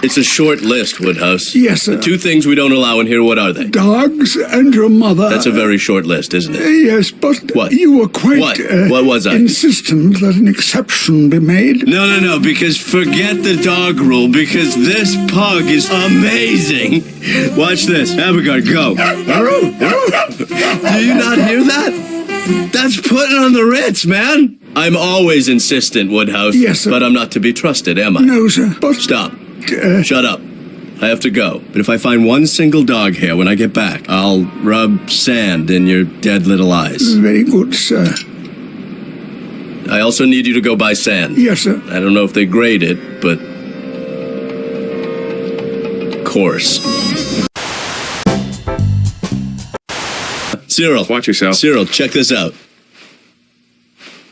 It's a short list, Woodhouse. Yes, sir. The two things we don't allow in here, what are they? Dogs and your mother. That's a very short list, isn't it? Yes, but What? you were quite What was I? insistent that an exception be made. No, because forget the dog rule, because this pug is amazing. Watch this. Abigard, go. Do you not hear that? That's putting on the Ritz, man. I'm always insistent, Woodhouse. Yes, sir. But I'm not to be trusted, am I? No, sir, but... Stop. Shut up. I have to go. But if I find one single dog hair when I get back, I'll rub sand in your dead little eyes. Very good, sir. I also need you to go buy sand. Yes, sir. I don't know if they grade it, but... coarse. Cyril. Watch yourself. Cyril, check this out.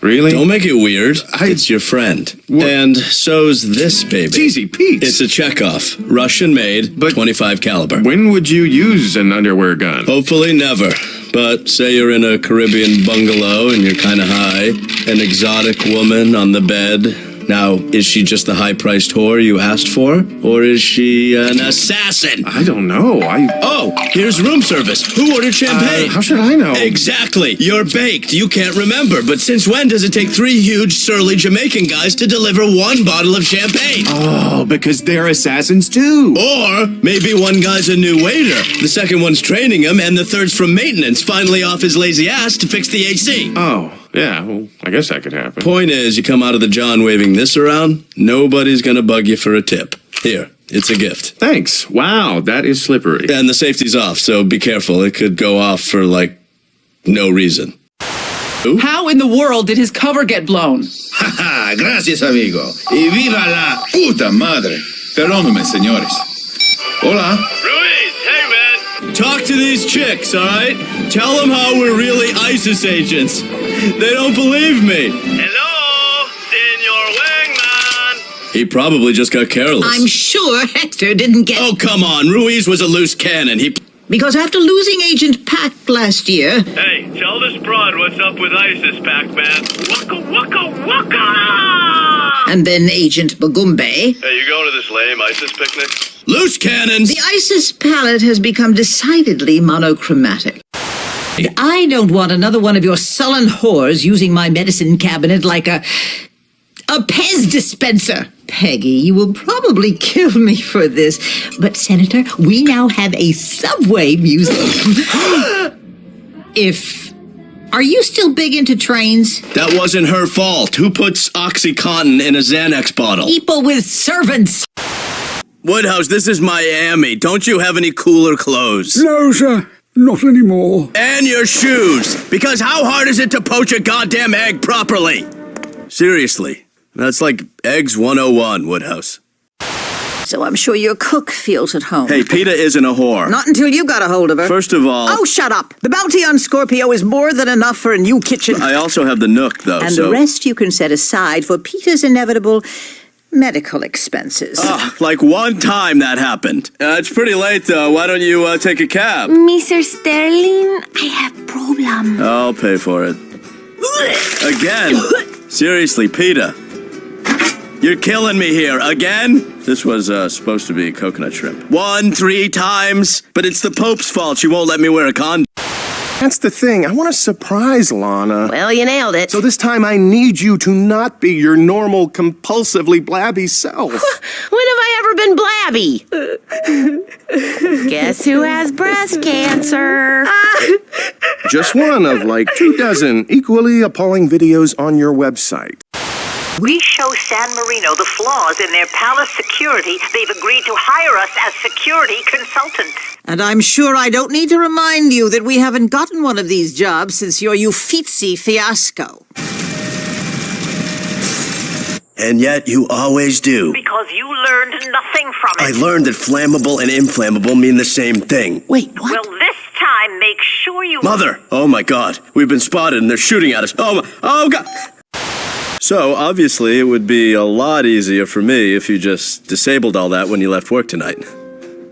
Really? Don't make it weird. It's your friend. What? And so's this baby. It's easy, Pete. It's a Chekhov. Russian made, But- 25 caliber. When would you use an underwear gun? Hopefully never. But say you're in a Caribbean bungalow and you're kind of high. An exotic woman on the bed. Now, is she just the high-priced whore you asked for? Or is she an assassin? I don't know. Oh, here's room service. Who ordered champagne? How should I know? Exactly. You're baked. You can't remember. But since when does it take 3 huge, surly Jamaican guys to deliver 1 bottle of champagne? Oh, because they're assassins too. Or maybe one guy's a new waiter, the second one's training him, and the third's from maintenance, finally off his lazy ass to fix the AC. Oh, yeah. Well, I guess that could happen. Point is, you come out of the John waving this around, nobody's gonna bug you for a tip. Here, it's a gift. Thanks. Wow, that is slippery. And the safety's off, so be careful. It could go off for, no reason. How in the world did his cover get blown? Haha, gracias, amigo. Y viva la puta madre. Perdóname, señores. Hola. Ruiz, hey man! Talk to these chicks, alright? Tell them how we're really ISIS agents. They don't believe me. Hello, Senor Wingman. He probably just got careless. I'm sure Hector didn't get... Oh, come on. Ruiz was a loose cannon. Because after losing Agent Pac last year... Hey, tell this broad what's up with ISIS, Pac-Man. Waka waka waka! And then Agent Bagumbe... Hey, you going to this lame ISIS picnic? Loose cannons! The ISIS palette has become decidedly monochromatic. I don't want another one of your sullen whores using my medicine cabinet like a Pez dispenser. Peggy, you will probably kill me for this, but Senator, we now have a subway museum. Are you still big into trains? That wasn't her fault. Who puts OxyContin in a Xanax bottle? People with servants. Woodhouse, this is Miami. Don't you have any cooler clothes? No, sir. Not anymore. And your shoes. Because how hard is it to poach a goddamn egg properly? Seriously. That's like Eggs 101, Woodhouse. So I'm sure your cook feels at home. Hey, PETA isn't a whore. Not until you got a hold of her. First of all... Oh, shut up. The bounty on Scorpio is more than enough for a new kitchen. I also have the Nook, though, And so... the rest you can set aside for PETA's inevitable medical expenses. Like one time that happened. It's pretty late, though. Why don't you take a cab? Mr. Sterling, I have problem. I'll pay for it. Again? Seriously, PETA. You're killing me here. Again? This was supposed to be coconut shrimp. 1, 3 times. But it's the Pope's fault she won't let me wear a condom. That's the thing. I want to surprise Lana. Well, you nailed it. So this time I need you to not be your normal, compulsively blabby self. When have I ever been blabby? Guess who has breast cancer? Just one of like 24 equally appalling videos on your website. We show San Marino the flaws in their palace security. They've agreed to hire us as security consultants. And I'm sure I don't need to remind you that we haven't gotten one of these jobs since your Uffizi fiasco. And yet you always do. Because you learned nothing from I it. learned that flammable and inflammable mean the same thing. Wait, what? Well, this time, make sure you... Mother! Oh my God. We've been spotted and they're shooting at us. Oh God! So, obviously, it would be a lot easier for me if you just disabled all that when you left work tonight.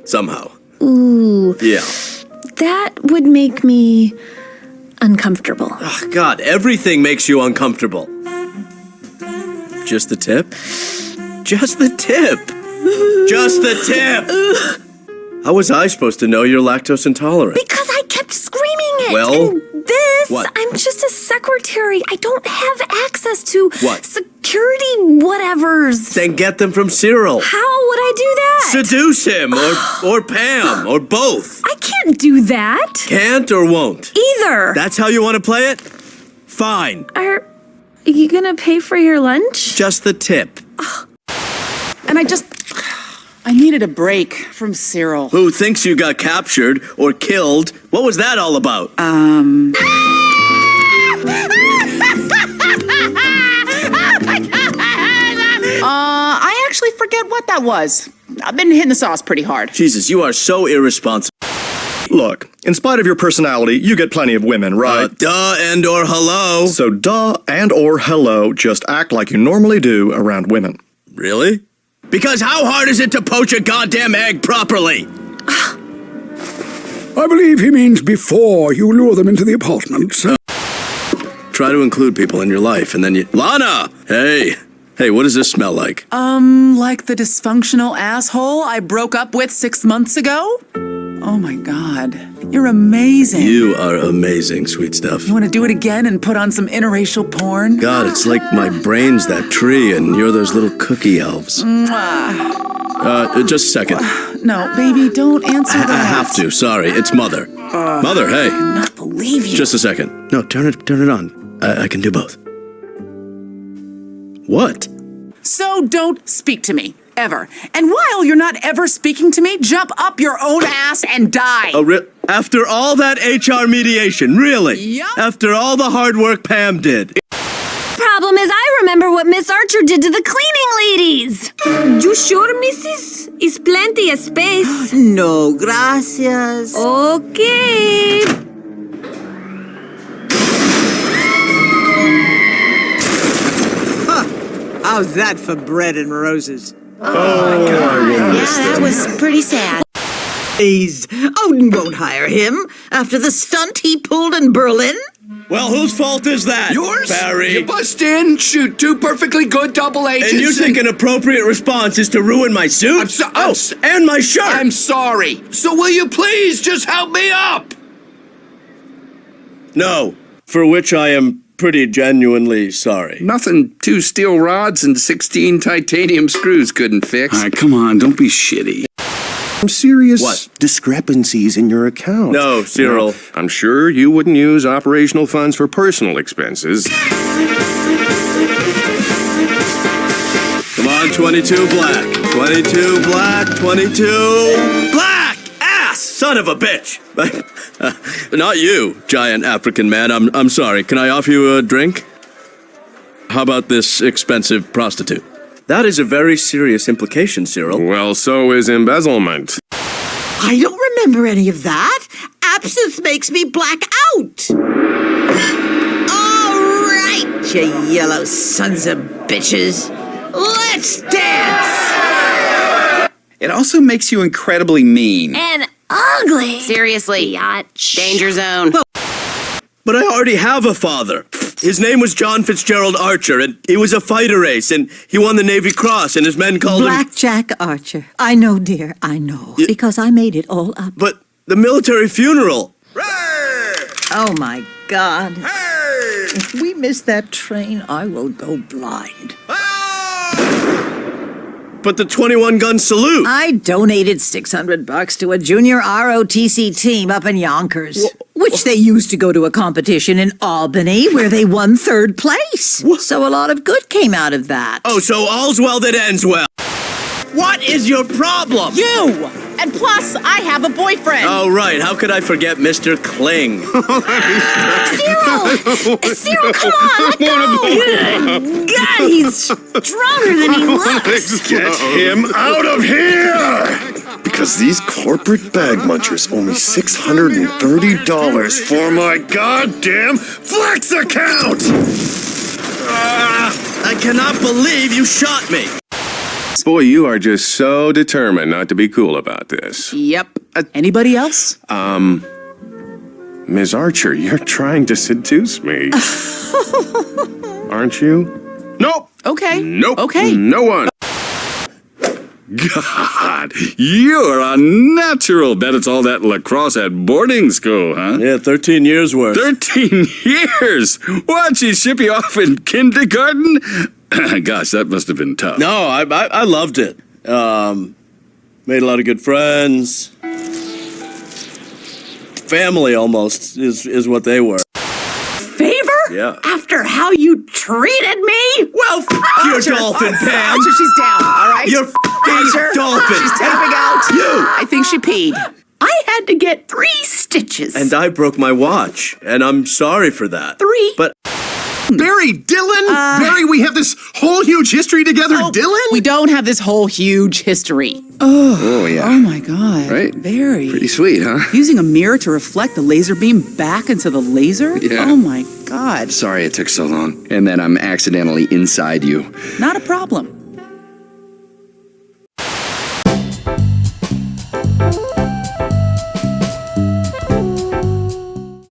Somehow. Ooh. Yeah. That would make me uncomfortable. Oh, God, everything makes you uncomfortable. Just the tip? Just the tip. Just the tip. How was I supposed to know you're lactose intolerant? Because I kept screaming it. Well, and this, what? I'm just a secretary. I don't have access to What? security whatevers. Then get them from Cyril. How would I do that? Seduce him, or Pam, or both. I can't do that. Can't or won't? Either. That's how you want to play it? Fine. Are you gonna pay for your lunch? Just the tip. And I needed a break from Cyril. Who thinks you got captured or killed? What was that all about? I actually forget what that was. I've been hitting the sauce pretty hard. Jesus, you are so irresponsible. Look, in spite of your personality, you get plenty of women, right? Duh and or hello. So duh and or hello, just act like you normally do around women. Really? Because how hard is it to poach a goddamn egg properly? I believe he means before you lure them into the apartment, sir. Try to include people in your life, and then you... Lana! Hey, what does this smell like? Like the dysfunctional asshole I broke up with 6 months ago? Oh my God, you're amazing. You are amazing, sweet stuff. You want to do it again and put on some interracial porn? God, it's like my brain's that tree, and you're those little cookie elves. Just a second. No, baby, don't answer that. I have to, sorry, it's Mother. Mother, hey. I cannot believe you. Just a second. No, turn it on. I can do both. What? So don't speak to me, ever. And while you're not ever speaking to me, jump up your own ass and die. After all that HR mediation, really? Yup. After all the hard work Pam did. Problem is, I remember what Miss Archer did to the cleaning ladies. You sure, Mrs.? Is plenty of space. No, gracias. Okay. How's that for bread and roses? That was pretty sad. Please, Odin won't hire him after the stunt he pulled in Berlin. Well, whose fault is that? Yours? Barry. You bust in, shoot two perfectly good double agents. And you think an appropriate response is to ruin my suit? And my shirt! I'm sorry. So will you please just help me up? No, for which I am pretty genuinely sorry. Nothing 2 steel rods and 16 titanium screws couldn't fix. All right, come on, don't be shitty. Some serious What? discrepancies in your account. No, Cyril. I'm sure you wouldn't use operational funds for personal expenses. Come on, 22 black. 22 black, 22 black! Ass! Son of a bitch! Not you, giant African man. I'm sorry. Can I offer you a drink? How about this expensive prostitute? That is a very serious implication, Cyril. Well, so is embezzlement. I don't remember any of that. Absinthe makes me black out. All right, you yellow sons of bitches. Let's dance. It also makes you incredibly mean. And ugly. Seriously. Biatch. Danger zone. But I already have a father. His name was John Fitzgerald Archer, and he was a fighter ace, and he won the Navy Cross, and his men called him... Blackjack Archer. I know, dear, I know. Because I made it all up. But the military funeral... Oh, my God. If we miss that train, I will go blind. But the 21-gun salute... I donated $600 to a junior ROTC team up in Yonkers, which they used to go to a competition in Albany where they won 3rd place. So a lot of good came out of that. Oh, so all's well that ends well. What is your problem? You! And plus, I have a boyfriend. Oh, right. How could I forget Mr. Kling? Cyril, come on, let go. Good God, he's stronger than he looks. Get him out of here! Because these corporate bag munchers owe me $630 for my goddamn Flex account! I cannot believe you shot me. Boy, you are just so determined not to be cool about this. Yep. Anybody else? Ms. Archer, you're trying to seduce me. Aren't you? Nope. Okay. Nope. Okay. No one. God, you're a natural. Bet it's all that lacrosse at boarding school, huh? Yeah, 13 years worth. 13 years? What'd she ship you off in kindergarten? Gosh, that must have been tough. No, I loved it. Made a lot of good friends. Family almost is what they were. Favor? Yeah. After how you treated me? Well, your dolphin, Pam. Archer, she's down, all right? Your Archer, dolphin. she's tapping out. You. I think she peed. I had to get 3 stitches. And I broke my watch, and I'm sorry for that. 3? But Barry, Dylan? Barry, we have this whole huge history together, Dylan? We don't have this whole huge history. Oh, yeah. Oh my God. Right? Very. Pretty sweet, huh? Using a mirror to reflect the laser beam back into the laser? Yeah. Oh my God. Sorry it took so long. And then I'm accidentally inside you. Not a problem.